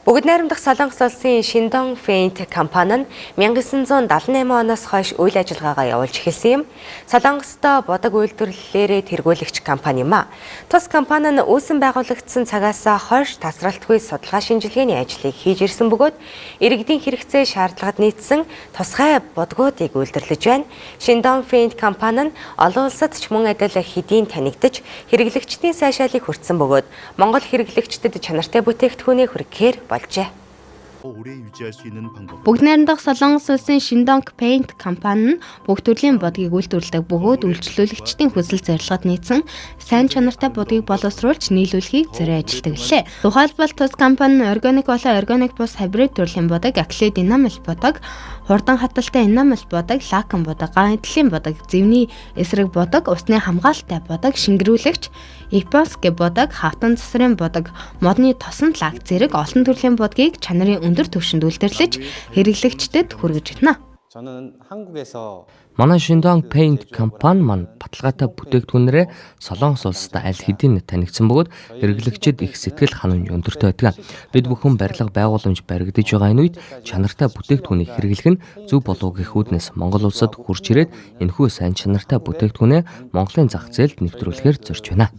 Бүгд найрамдах Солонгос улсын Shandong Paint компани нь 1978 оноос хойш үйл ажиллагаагаа явуулж эхэлсэн юм. Солонгостой бодог үйлдвэрлэлээрээ тэргүүлэгч компани юм а. Тус компани нь үүсэн байгуулагдсан цагаас хойш тасралтгүй судалгаа шинжилгээний ажлыг хийж ирсэн бөгөөд иргэдийн хэрэгцээ шаардлагад нийцсэн тусгай бодгуудыг үйлдвэрлэж байна. Shandong Paint компани нь олон улсад ч мөн адил хэдийн танигдж хэрэглэгчдийн сайшаалыг хүртсэн бөгөөд Монгол хэрэглэгчдэд чанартай бүтээгдэхүүнийг хүргэхээр болжээ. Бүгд найрамдах Солонгос улсын Shandong Paint компани нь бүх төрлийн бодгийг үйлдвэрлэдэг бөгөөд үйлчлүүлэгчдийн хүсэл зорилгод нийцсэн сайн чанартай бодгийг боловсруулж нийлүүлэхийг зориулж ажилладаг лээ. Тухайлбал тус компани нь органик болон органик бус хибрид төрлийн бодог, акрилид энамел бодог, хурдан хаталтай энамел бодог, лакан бодог, ганцлын бодог, зэвний эсрэг бодог, усны хамгаалалтай бодог, шингэрүүлэгч, японский бодог, хавтан цэсрийн бодог, модны тосон лак зэрэг олон төрлийн бодгийг чанарын өндөр түвшинд үйлдвэрлэж хэрэглэгчдэд хүргэж байна. Манай Shandong Paint компани маань баталгаатай бүтээгдэхүүнээрээ Солонгос улсад аль хэдийн танигдсан бөгөөд хэрэглэгчид их сэтгэл ханамж өндөртэй байдаг. Бид бүхэн барилга байгууламж баригдаж байгаа энэ үед чанартай бүтээгдэхүүнийг хэрэглэх нь зөв болов гэх үүднээс Монгол улсад хурж ирээд энэхүү сайн чанартай бүтээгдэхүүнээ Монголын зах зээлд нэвтрүүлэхээр зорж байна.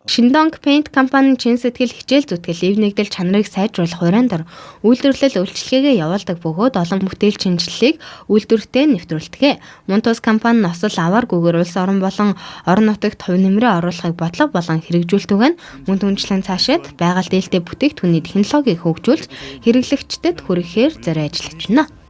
Shandong Paint компани чин сэтгэл хичээл зүтгэл эвнэгдэл чанарыг сайжруулах хураан дор үйлдвэрлэл үйлчилгээгээ явуулдаг бөгөөд олон бүтээл шинжилгээг үйлдвэртээ нэвтрүүлдэг. Мөн тус компани нь осол авааргүйгээр улс орон болон орон нутагт хувь нэмрээ оруулахыг бодлого болон хэрэгжүүлдэг нь мөн түнчлэн цаашид байгаль дээлтэй бүтээгдэхүүний технологиг хөгжүүлж хэрэглэгчдэд хүргэхээр зориулж ажиллаж байна.